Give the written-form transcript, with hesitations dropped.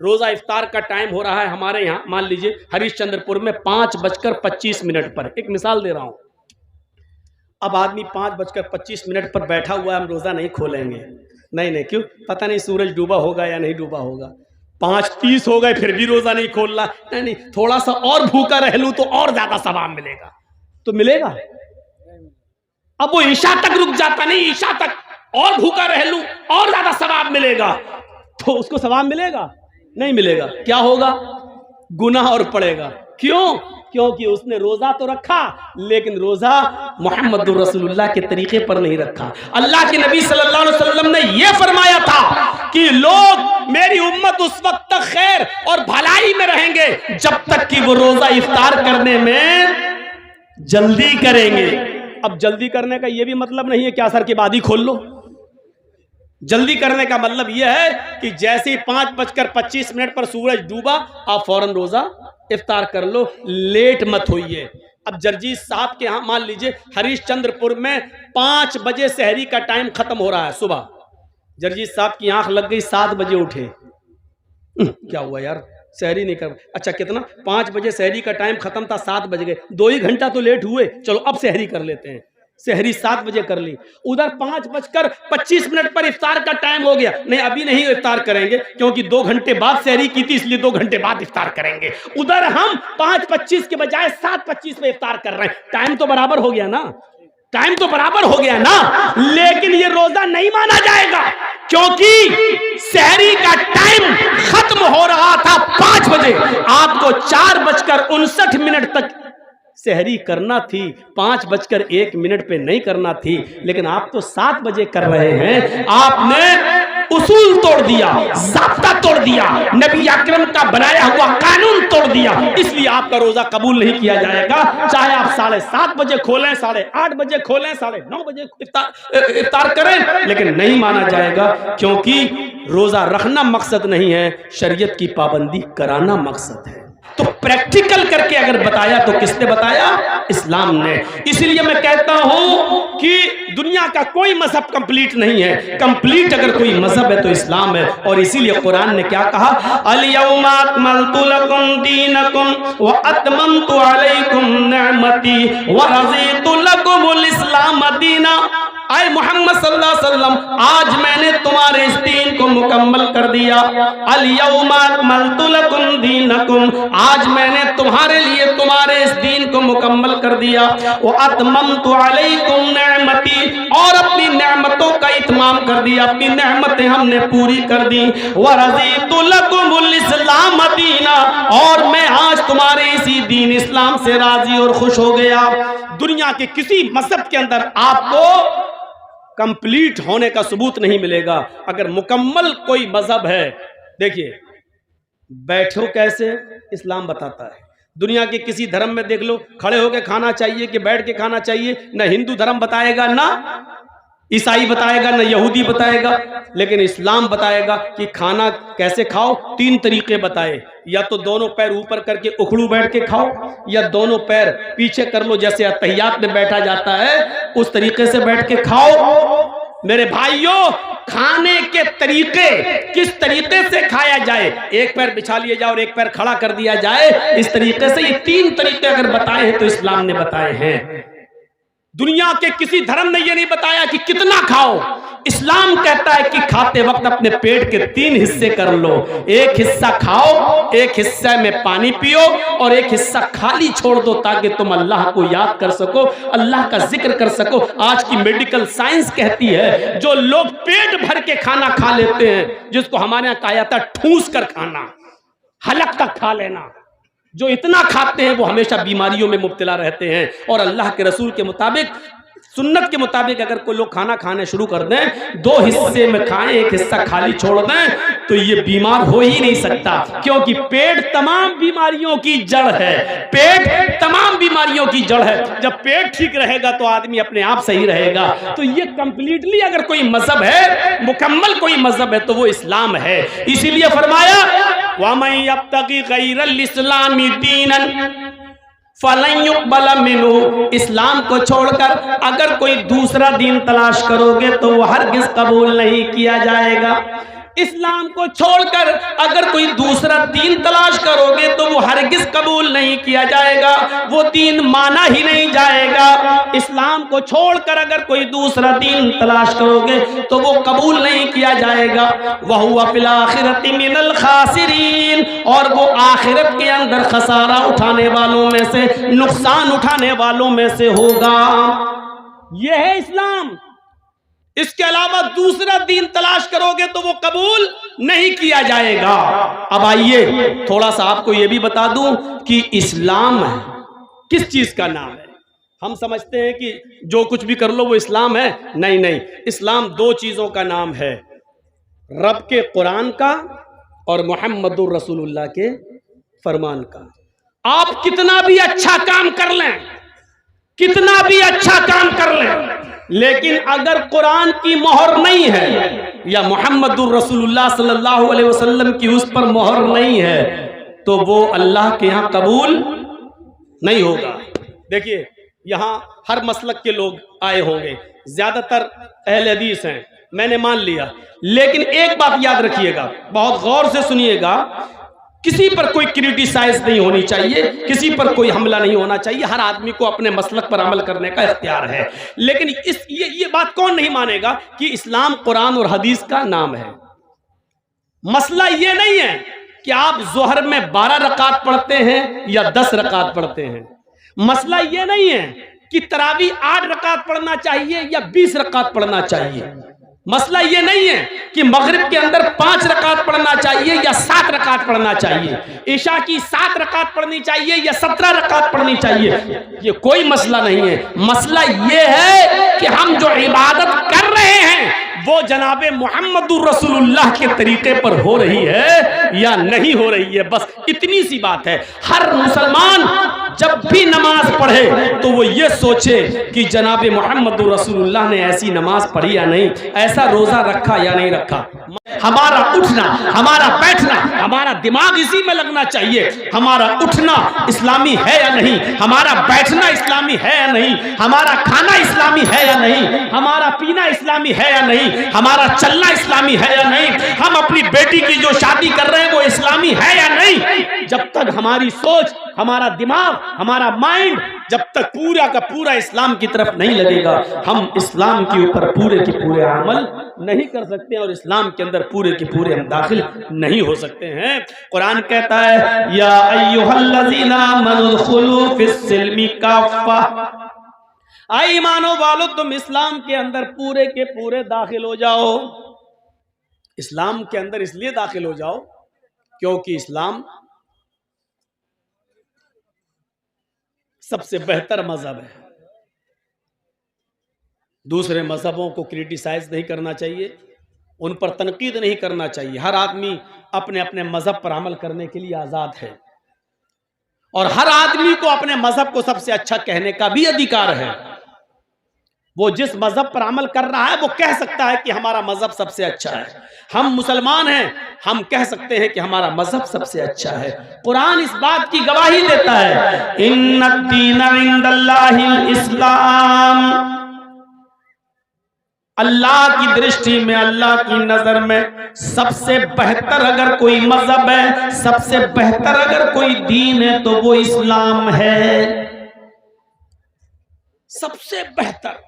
روزہ افطار کا ٹائم ہو رہا ہے ہمارے یہاں، مان لیجئے ہریش چندر پور میں 5:25 پر، ایک مثال دے رہا ہوں۔ اب آدمی 5:25 پر بیٹھا ہوا ہے، ہم روزہ نہیں کھولیں گے، نہیں کیوں؟ پتہ نہیں سورج ڈوبا ہوگا یا نہیں ڈوبا ہوگا، 5:30 ہو گئے پھر بھی روزہ نہیں کھول رہا، نہیں تھوڑا سا اور بھوکا رہ لوں تو اور زیادہ ثواب ملے گا، تو ملے گا؟ اب وہ عشاء تک رک جاتا، نہیں عشاء تک اور بھوکا رہ لوں اور زیادہ ثواب ملے گا، تو اس کو ثواب ملے گا؟ نہیں ملے گا۔ کیا ہوگا؟ گناہ اور پڑے گا۔ کیوں؟ کیونکہ اس نے روزہ تو رکھا لیکن روزہ محمد رسول اللہ کے طریقے پر نہیں رکھا۔ اللہ کے نبی صلی اللہ علیہ وسلم نے یہ فرمایا تھا کہ لوگ میری امت اس وقت تک خیر اور بھلائی میں رہیں گے جب تک کہ وہ روزہ افطار کرنے میں جلدی کریں گے۔ اب جلدی کرنے کا یہ بھی مطلب نہیں ہے کہ عصر کے بعد ہی کھول لو۔ جلدی کرنے کا مطلب یہ ہے کہ جیسے 5:25 پر سورج ڈوبا آپ فوراً روزہ افطار کر لو، لیٹ مت ہوئیے۔ اب جرجیت صاحب کے ہاں مان لیجئے ہریش چندر پور میں 5 بجے سحری کا ٹائم ختم ہو رہا ہے صبح، جرجیت صاحب کی آنکھ لگ گئی، 7 بجے اٹھے، کیا ہوا یار سحری نہیں کر، اچھا کتنا 5 بجے سحری کا ٹائم ختم تھا، 7 بج گئے، 2 ہی گھنٹہ تو لیٹ ہوئے، چلو اب سحری کر لیتے ہیں، سحری 7 بجے کر لی، ادھر 5:25 پر افطار کا ٹائم ہو گیا، نہیں ابھی نہیں افطار کریں گے کیونکہ 2 گھنٹے بعد سحری کی تھی اس لیے 2 گھنٹے بعد افطار کریں گے، ادھر ہم 5:25 کے بجائے 7:25 پہ افطار کر رہے ہیں، ٹائم تو برابر ہو گیا نا، ٹائم تو برابر ہو گیا نا، لیکن یہ روزہ نہیں مانا جائے گا کیونکہ سحری کا ٹائم ختم ہو رہا تھا 5 بجے، آپ کو 4:59 تک سحری کرنا تھی، 5:01 پہ نہیں کرنا تھی، لیکن آپ تو 7 بجے کر رہے ہیں، آپ نے اصول توڑ دیا، ضابطہ توڑ دیا، نبی اکرم کا بنایا ہوا قانون توڑ دیا، اس لیے آپ کا روزہ قبول نہیں کیا جائے گا، چاہے آپ 7:30 بجے کھولیں، 8:30 بجے کھولیں، 9:30 بجے افطار کریں، لیکن نہیں مانا جائے گا کیونکہ روزہ رکھنا مقصد نہیں ہے، شریعت کی پابندی کرانا مقصد ہے۔ تو پریکٹیکل کر کے اگر بتایا تو کس نے بتایا؟ اسلام نے۔ اس لیے میں کہتا ہوں کہ دنیا کا کوئی مذہب کمپلیٹ نہیں ہے، کمپلیٹ اگر کوئی مذہب ہے تو اسلام ہے، اور اسی لیے قرآن نے کیا کہا؟ الْيَوْمَ أَكْمَلْتُ لَكُمْ دِينَكُمْ وَأَتْمَمْتُ عَلَيْكُمْ نِعْمَتِي وَرَضِيتُ لَكُمُ الْإِسْلَامَ دِينًا۔ اے محمد صلی اللہ علیہ وسلم آج میں نے تمہارے اس دین کو مکمل کر دیا، الْيَوْمَ أَكْمَلْتُ لَكُمْ دِينَكُمْ آج میں نے تمہارے لیے تمہارے اس دین کو مکمل کر دیا، وَأَتْمَمْتُ عَلَيْكُمْ نِعْمَتِي اور اپنی نعمتوں کا اتمام کر دیا، اپنی نعمتیں ہم نے پوری کر دی، وَرَضِيتُ لَكُمُ الْإِسْلَامَ دِينًا اور میں آج تمہارے اسی دین اسلام سے راضی اور خوش ہو گیا۔ دنیا کے کسی مذہب کے اندر آپ کو کمپلیٹ ہونے کا ثبوت نہیں ملے گا۔ اگر مکمل کوئی مذہب ہے، دیکھیے بیٹھو کیسے اسلام بتاتا ہے، دنیا کے کسی دھرم میں دیکھ لو کھڑے ہو کے کھانا چاہیے کہ بیٹھ کے کھانا چاہیے، نہ ہندو دھرم بتائے گا، نہ عیسائی بتائے گا، نہ یہودی بتائے گا، لیکن اسلام بتائے گا کہ کھانا کیسے کھاؤ، 3 طریقے بتائے، یا تو دونوں پیر اوپر کر کے اکھڑو بیٹھ کے کھاؤ، یا دونوں پیر پیچھے کر لو جیسے اتحیات میں بیٹھا جاتا ہے اس طریقے سے بیٹھ کے کھاؤ۔ میرے بھائیوں کھانے کے طریقے کس طریقے سے کھایا جائے، ایک پیر بچھا لیا جائے اور ایک پیر کھڑا کر دیا جائے، اس طریقے سے، یہ 3 طریقے اگر بتائے ہیں تو اسلام نے بتائے ہیں۔ دنیا کے کسی دھرم نے یہ نہیں بتایا کہ کتنا کھاؤ، اسلام کہتا ہے کہ کھاتے وقت اپنے پیٹ کے 3 حصے کر لو، ایک حصہ کھاؤ، ایک حصہ میں پانی پیو اور ایک حصہ خالی چھوڑ دو تاکہ تم اللہ کو یاد کر سکو، اللہ کا ذکر کر سکو۔ آج کی میڈیکل سائنس کہتی ہے جو لوگ پیٹ بھر کے کھانا کھا لیتے ہیں، جس کو ہمارے یہاں کہا جاتا ہے ٹھوس کر کھانا، حلق تک کھا لینا، جو اتنا کھاتے ہیں وہ ہمیشہ بیماریوں میں مبتلا رہتے ہیں، اور اللہ کے رسول کے مطابق، سنت کے مطابق اگر کوئی لوگ کھانا کھانے شروع کر دیں 2 حصے میں کھائیں، ایک حصہ خالی چھوڑ دیں تو یہ بیمار ہو ہی نہیں سکتا، کیونکہ پیٹ تمام بیماریوں کی جڑ ہے، پیٹ تمام بیماریوں کی جڑ ہے، جب پیٹ ٹھیک رہے گا تو آدمی اپنے آپ صحیح رہے گا۔ تو یہ کمپلیٹلی اگر کوئی مذہب ہے، مکمل کوئی مذہب ہے تو وہ اسلام ہے۔ اسی لیے فرمایا وَمَن يَبْتَغِ غَيْرَ الْإِسْلَامِ دِينًا فَلَن يُقْبَلَ مِنْهُ اسلام کو چھوڑ کر اگر کوئی دوسرا دین تلاش کرو گے تو وہ ہرگز قبول نہیں کیا جائے گا۔ اسلام کو چھوڑ کر اگر کوئی دوسرا دین تلاش کرو گے تو وہ ہرگز قبول نہیں کیا جائے گا، وہ دین مانا ہی نہیں جائے گا۔ اسلام کو چھوڑ کر اگر کوئی دوسرا دین تلاش کرو گے تو وہ قبول نہیں کیا جائے گا۔ وَهُوَ فِي الْآخِرَةِ مِنَ الْخَاسِرِينَ، اور وہ آخرت کے اندر خسارہ اٹھانے والوں میں سے، نقصان اٹھانے والوں میں سے ہوگا۔ یہ ہے اسلام۔ اس کے علاوہ دوسرا دین تلاش کرو گے تو وہ قبول نہیں کیا جائے گا۔ اب آئیے تھوڑا سا آپ کو یہ بھی بتا دوں کہ اسلام کس چیز کا نام ہے۔ ہم سمجھتے ہیں کہ جو کچھ بھی کر لو وہ اسلام ہے، نہیں نہیں، اسلام دو چیزوں کا نام ہے، رب کے قرآن کا اور محمد الرسول اللہ کے فرمان کا۔ آپ کتنا بھی اچھا کام کر لیں، کتنا بھی اچھا کام کر لیں، لیکن اگر قرآن کی مہر نہیں ہے یا محمد الرسول اللہ صلی اللہ علیہ وسلم کی اس پر مہر نہیں ہے تو وہ اللہ کے ہاں قبول نہیں ہوگا۔ دیکھیے یہاں ہر مسلک کے لوگ آئے ہوں گے، زیادہ تر اہل حدیث ہیں، میں نے مان لیا، لیکن ایک بات یاد رکھیے گا، بہت غور سے سنیے گا، کسی پر کوئی کریٹیسائز نہیں ہونی چاہیے، کسی پر کوئی حملہ نہیں ہونا چاہیے، ہر آدمی کو اپنے مسلک پر عمل کرنے کا اختیار ہے، لیکن یہ بات کون نہیں مانے گا کہ اسلام قرآن اور حدیث کا نام ہے۔ مسئلہ یہ نہیں ہے کہ آپ ظہر میں 12 رکعت پڑھتے ہیں یا 10 رکعت پڑھتے ہیں، مسئلہ یہ نہیں ہے کہ تراویح 8 رکعت پڑھنا چاہیے یا 20 رکعت پڑھنا چاہیے، مسئلہ یہ نہیں ہے کہ مغرب کے اندر 5 رکعت پڑھنا چاہیے یا 7 رکعت پڑھنا چاہیے، عشاء کی 7 رکعت پڑھنی چاہیے یا 17 رکعت پڑھنی چاہیے، یہ کوئی مسئلہ نہیں ہے۔ مسئلہ یہ ہے کہ ہم جو عبادت کر رہے ہیں وہ جناب محمد الرسول اللہ کے طریقے پر ہو رہی ہے یا نہیں ہو رہی ہے، بس اتنی سی بات ہے۔ ہر مسلمان جب بھی نماز پڑھے تو وہ یہ سوچے کہ جناب محمد الرسول اللہ نے ایسی نماز پڑھی یا نہیں، ایسا روزہ رکھا یا نہیں رکھا۔ ہمارا اٹھنا، ہمارا بیٹھنا، ہمارا دماغ اسی میں لگنا چاہیے، ہمارا اٹھنا اسلامی ہے یا نہیں، ہمارا بیٹھنا اسلامی ہے یا نہیں، ہمارا کھانا اسلامی ہے یا نہیں، ہمارا پینا اسلامی ہے یا نہیں، ہمارا چلنا اسلامی ہے یا نہیں، ہم اپنی بیٹی کی جو شادی کر رہے ہیں وہ اسلامی ہے یا نہیں۔ جب تک ہماری سوچ، ہمارا دماغ، ہمارا مائنڈ جب تک پورا کا پورا اسلام کی طرف نہیں لگے گا، ہم اسلام کے اوپر پورے کے پورے عمل نہیں کر سکتے اور اسلام کے اندر پورے کے پورے ہم داخل نہیں ہو سکتے ہیں۔ قرآن کہتا ہے یا ایھا الذین آمنوا ادخلوا فی السلم کافہ، اے ایمانو والو تم اسلام کے اندر پورے کے پورے داخل ہو جاؤ۔ اسلام کے اندر اس لیے داخل ہو جاؤ کیونکہ اسلام سب سے بہتر مذہب ہے۔ دوسرے مذہبوں کو کریٹیسائز نہیں کرنا چاہیے، ان پر تنقید نہیں کرنا چاہیے، ہر آدمی اپنے اپنے مذہب پر عمل کرنے کے لیے آزاد ہے، اور ہر آدمی کو اپنے مذہب کو سب سے اچھا کہنے کا بھی ادھیکار ہے۔ وہ جس مذہب پر عمل کر رہا ہے وہ کہہ سکتا ہے کہ ہمارا مذہب سب سے اچھا ہے۔ ہم مسلمان ہیں، ہم کہہ سکتے ہیں کہ ہمارا مذہب سب سے اچھا ہے۔ قرآن اس بات کی گواہی دیتا ہے ان الدین عند اللہ الاسلام، اللہ کی درشٹی میں، اللہ کی نظر میں سب سے بہتر اگر کوئی مذہب ہے، سب سے بہتر اگر کوئی دین ہے تو وہ اسلام ہے، سب سے بہتر۔